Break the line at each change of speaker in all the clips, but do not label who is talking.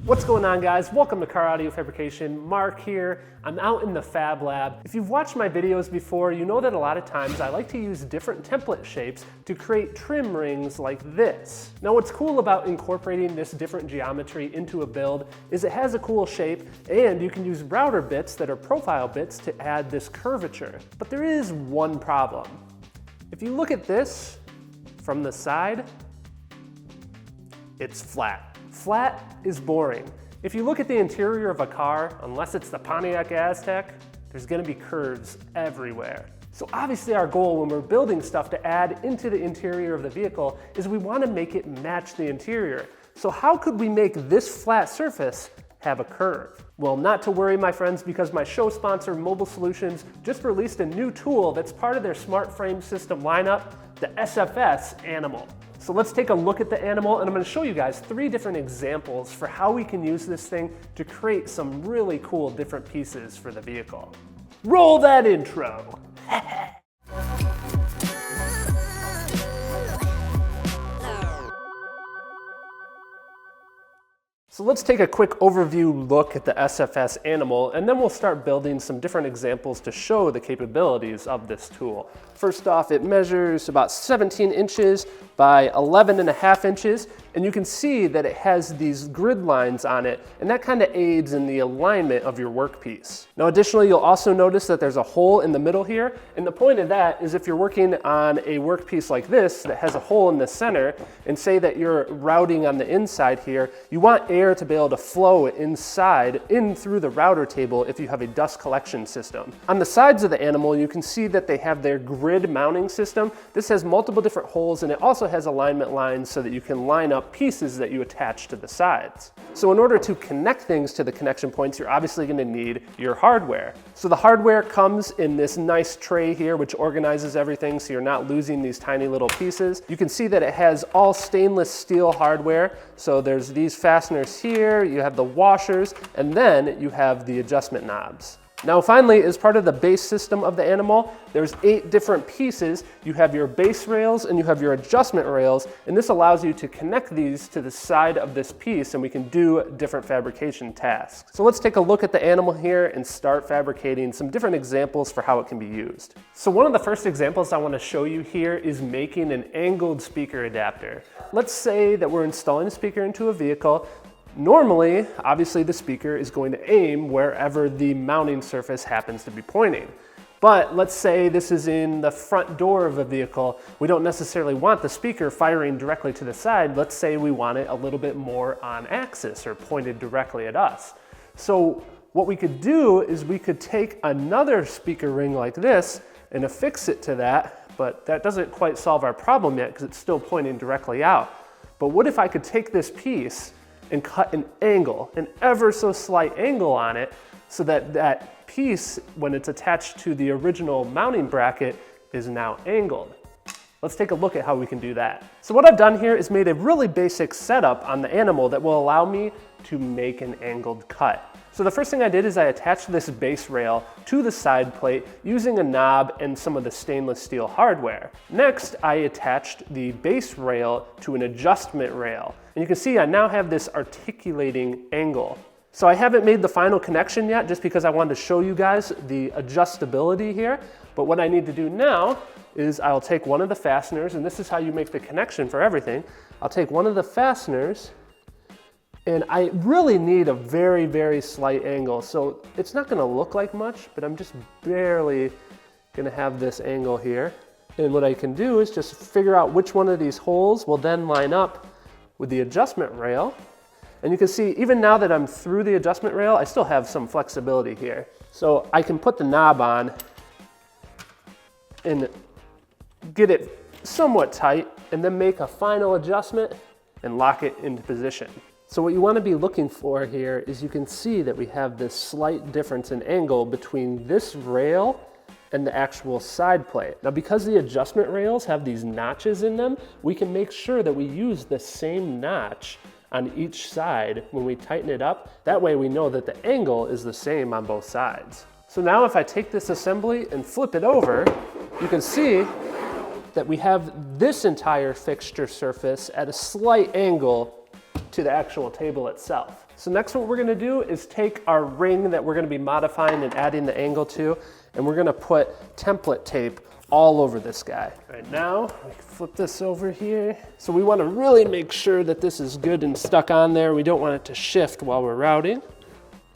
What's going on, guys? Welcome to CarAudioFabrication. Mark here. I'm out in the Fab Lab. If you've watched my videos before, you know that a lot of times I like to use different template shapes to create trim rings like this. Now, what's cool about incorporating this different geometry into a build is it has a cool shape, and you can use router bits that are profile bits to add this curvature. But there is one problem. If you look at this from the side, it's flat. Flat is boring. If you look at the interior of a car, unless it's the Pontiac Aztek, there's gonna be curves everywhere. So obviously our goal when we're building stuff to add into the interior of the vehicle is we wanna make it match the interior. So how could we make this flat surface have a curve? Well, not to worry, my friends, because my show sponsor, Mobile Solutions, just released a new tool that's part of their smart frame system lineup, the SFS Animal. So let's take a look at the Animal, and I'm going to show you guys 3 different examples for how we can use this thing to create some really cool different pieces for the vehicle. Roll that intro! So let's take a quick overview look at the SFS Animal, and then we'll start building some different examples to show the capabilities of this tool. First off, it measures about 17 inches by 11.5 inches, and you can see that it has these grid lines on it, and that kind of aids in the alignment of your workpiece. Now additionally, you'll also notice that there's a hole in the middle here, and the point of that is if you're working on a workpiece like this that has a hole in the center, and say that you're routing on the inside here, you want air to be able to flow inside, in through the router table if you have a dust collection system. On the sides of the Animal, you can see that they have their grid mounting system. This has multiple different holes, and it also has alignment lines so that you can line up pieces that you attach to the sides. So in order to connect things to the connection points, you're obviously going to need your hardware. So the hardware comes in this nice tray here, which organizes everything so you're not losing these tiny little pieces. You can see that it has all stainless steel hardware. So there's these fasteners here, you have the washers, and then you have the adjustment knobs. Now finally, as part of the base system of the Animal, there's 8 different pieces. You have your base rails and you have your adjustment rails, and this allows you to connect these to the side of this piece, and we can do different fabrication tasks. So let's take a look at the Animal here and start fabricating some different examples for how it can be used. So one of the first examples I want to show you here is making an angled speaker adapter. Let's say that we're installing a speaker into a vehicle. Normally, obviously the speaker is going to aim wherever the mounting surface happens to be pointing. But let's say this is in the front door of a vehicle. We don't necessarily want the speaker firing directly to the side. Let's say we want it a little bit more on axis or pointed directly at us. So what we could do is we could take another speaker ring like this and affix it to that, but that doesn't quite solve our problem yet because it's still pointing directly out. But what if I could take this piece and cut an angle, an ever so slight angle on it, so that that piece, when it's attached to the original mounting bracket, is now angled. Let's take a look at how we can do that. So what I've done here is made a really basic setup on the Animal that will allow me to make an angled cut. So the first thing I did is I attached this base rail to the side plate using a knob and some of the stainless steel hardware. Next, I attached the base rail to an adjustment rail. And you can see I now have this articulating angle. So I haven't made the final connection yet just because I wanted to show you guys the adjustability here. But what I need to do now is I'll take one of the fasteners, and this is how you make the connection for everything. I'll take one of the fasteners, and I really need a very, very slight angle. So it's not gonna look like much, but I'm just barely gonna have this angle here. And what I can do is just figure out which one of these holes will then line up with the adjustment rail. And you can see, even now that I'm through the adjustment rail, I still have some flexibility here. So I can put the knob on and get it somewhat tight, and then make a final adjustment and lock it into position. So what you want to be looking for here is you can see that we have this slight difference in angle between this rail and the actual side plate. Now, because the adjustment rails have these notches in them, we can make sure that we use the same notch on each side when we tighten it up. That way we know that the angle is the same on both sides. So now if I take this assembly and flip it over, you can see that we have this entire fixture surface at a slight angle to the actual table itself. So next what we're gonna do is take our ring that we're gonna be modifying and adding the angle to, and we're gonna put template tape all over this guy. All right, now we can flip this over here. So we wanna really make sure that this is good and stuck on there. We don't want it to shift while we're routing.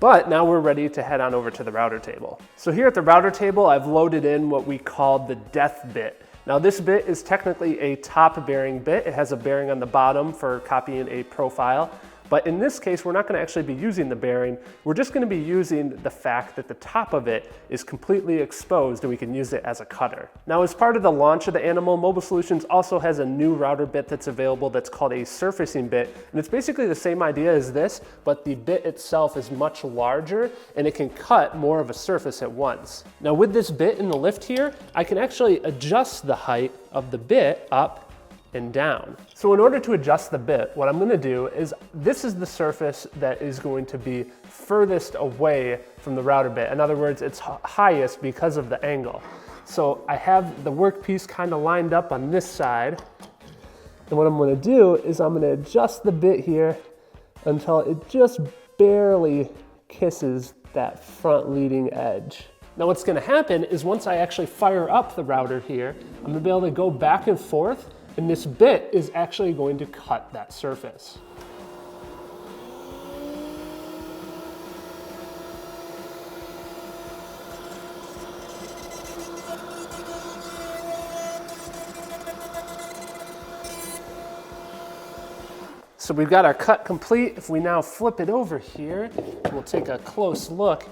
But now we're ready to head on over to the router table. So here at the router table, I've loaded in what we call the death bit. Now this bit is technically a top bearing bit. It has a bearing on the bottom for copying a profile. But in this case, we're not gonna actually be using the bearing. We're just gonna be using the fact that the top of it is completely exposed and we can use it as a cutter. Now, as part of the launch of the Animal, Mobile Solutions also has a new router bit that's available that's called a surfacing bit. And it's basically the same idea as this, but the bit itself is much larger and it can cut more of a surface at once. Now with this bit in the lift here, I can actually adjust the height of the bit up and down. So in order to adjust the bit, what I'm gonna do is, this is the surface that is going to be furthest away from the router bit. In other words, it's highest because of the angle. So I have the workpiece kind of lined up on this side. And what I'm gonna do is I'm gonna adjust the bit here until it just barely kisses that front leading edge. Now what's gonna happen is once I actually fire up the router here, I'm gonna be able to go back and forth, and this bit is actually going to cut that surface. So we've got our cut complete. If we now flip it over here, we'll take a close look.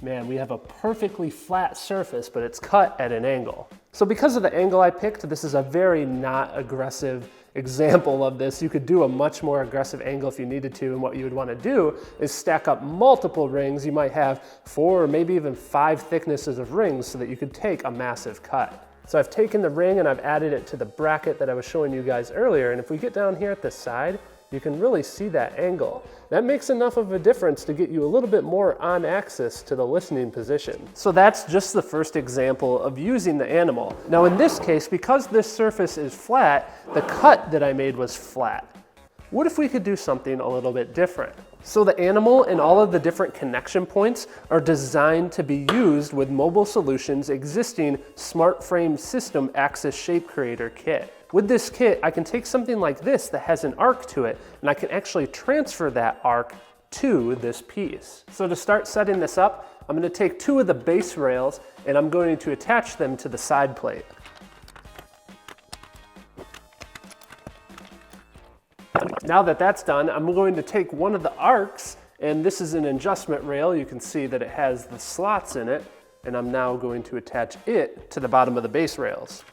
Man, we have a perfectly flat surface, but it's cut at an angle. So because of the angle I picked, this is a very not aggressive example of this. You could do a much more aggressive angle if you needed to, and what you would want to do is stack up multiple rings. You might have 4 or maybe even 5 thicknesses of rings so that you could take a massive cut. So I've taken the ring and I've added it to the bracket that I was showing you guys earlier, and if we get down here at the side, you can really see that angle. That makes enough of a difference to get you a little bit more on axis to the listening position. So that's just the first example of using the Animal. Now in this case, because this surface is flat, the cut that I made was flat. What if we could do something a little bit different? So the Animal and all of the different connection points are designed to be used with Mobile Solutions' existing Smart Frame System Axis Shape Creator kit. With this kit, I can take something like this that has an arc to it, and I can actually transfer that arc to this piece. So to start setting this up, I'm going to take 2 of the base rails and I'm going to attach them to the side plate. Now that that's done, I'm going to take one of the arcs, and this is an adjustment rail. You can see that it has the slots in it, and I'm now going to attach it to the bottom of the base rails.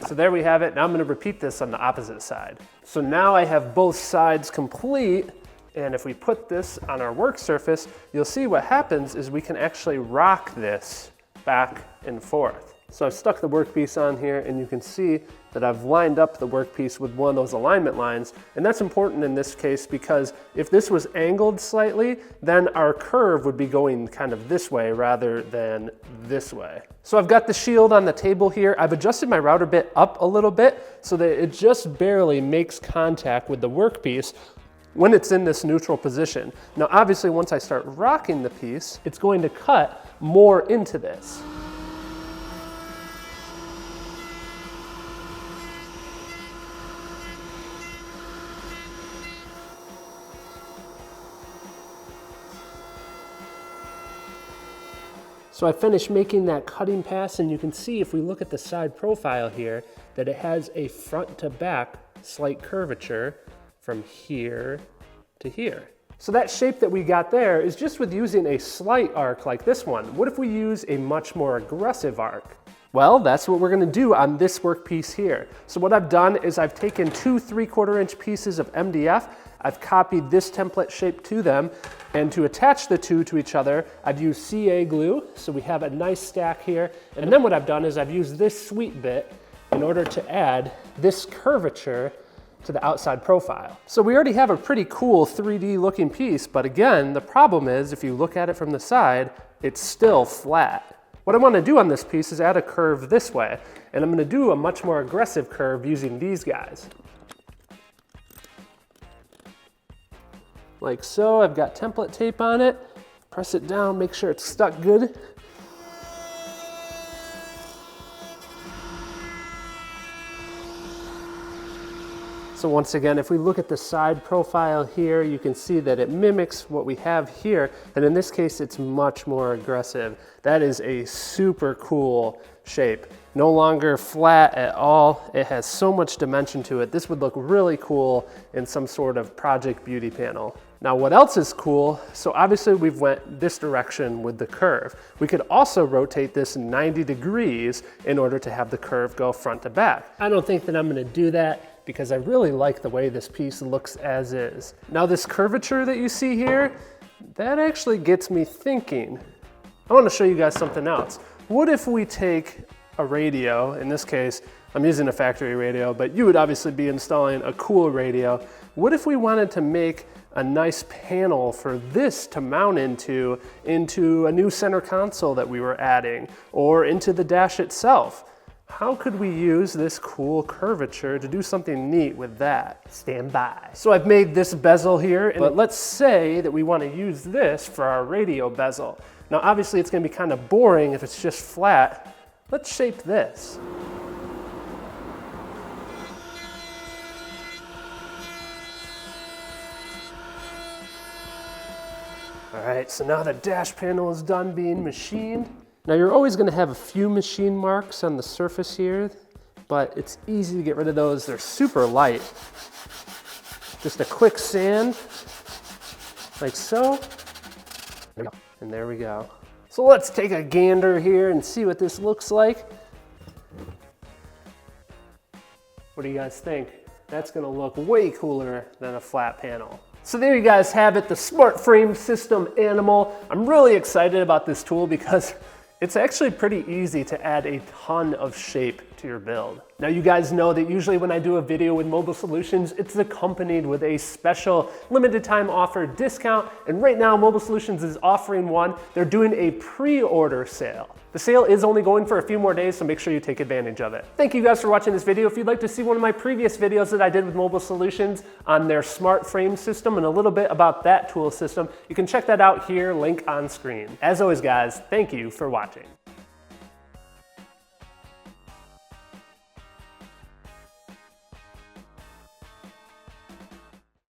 So there we have it. Now I'm going to repeat this on the opposite side. So now I have both sides complete, and if we put this on our work surface, you'll see what happens is we can actually rock this back and forth. So I've stuck the workpiece on here, and you can see that I've lined up the workpiece with one of those alignment lines, and that's important in this case because if this was angled slightly, then our curve would be going kind of this way rather than this way. So I've got the shield on the table here. I've adjusted my router bit up a little bit so that it just barely makes contact with the workpiece when it's in this neutral position. Now obviously once I start rocking the piece, it's going to cut more into this. So I finished making that cutting pass, and you can see if we look at the side profile here that it has a front to back slight curvature from here to here. So that shape that we got there is just with using a slight arc like this one. What if we use a much more aggressive arc? Well, that's what we're gonna do on this workpiece here. So what I've done is I've taken 2 3/4-inch pieces of MDF, I've copied this template shape to them, and to attach the two to each other, I've used CA glue, so we have a nice stack here. And then what I've done is I've used this sweet bit in order to add this curvature to the outside profile. So we already have a pretty cool 3D looking piece, but again, the problem is if you look at it from the side, it's still flat. What I want to do on this piece is add a curve this way, and I'm going to do a much more aggressive curve using these guys. like so. I've got template tape on it. Press it down, make sure it's stuck good. So once again, if we look at the side profile here, you can see that it mimics what we have here, and in this case, it's much more aggressive. That is a super cool shape. No longer flat at all. It has so much dimension to it. This would look really cool in some sort of project beauty panel. Now what else is cool? So obviously we've went this direction with the curve. We could also rotate this 90 degrees in order to have the curve go front to back. I don't think that I'm gonna do that because I really like the way this piece looks as is. Now this curvature that you see here, that actually gets me thinking. I wanna show you guys something else. What if we take a radio, in this case, I'm using a factory radio, but you would obviously be installing a cool radio. What if we wanted to make a nice panel for this to mount into a new center console that we were adding, or into the dash itself? How could we use this cool curvature to do something neat with that? Stand by. So I've made this bezel here, but let's say that we want to use this for our radio bezel. Now obviously it's going to be kind of boring if it's just flat. Let's shape this. All right, so now the dash panel is done being machined. Now you're always gonna have a few machine marks on the surface here, but it's easy to get rid of those. They're super light. Just a quick sand, like so. And there we go. So let's take a gander here and see what this looks like. What do you guys think? That's gonna look way cooler than a flat panel. So there you guys have it, the Smart Frame System Animal. I'm really excited about this tool because it's actually pretty easy to add a ton of shape to your build. Now you guys know that usually when I do a video with Mobile Solutions, it's accompanied with a special limited time offer discount. And right now Mobile Solutions is offering one. They're doing a pre-order sale. The sale is only going for a few more days, so make sure you take advantage of it. Thank you guys for watching this video. If you'd like to see one of my previous videos that I did with Mobile Solutions on their smart frame system and a little bit about that tool system, you can check that out here, link on screen. As always guys, thank you for watching.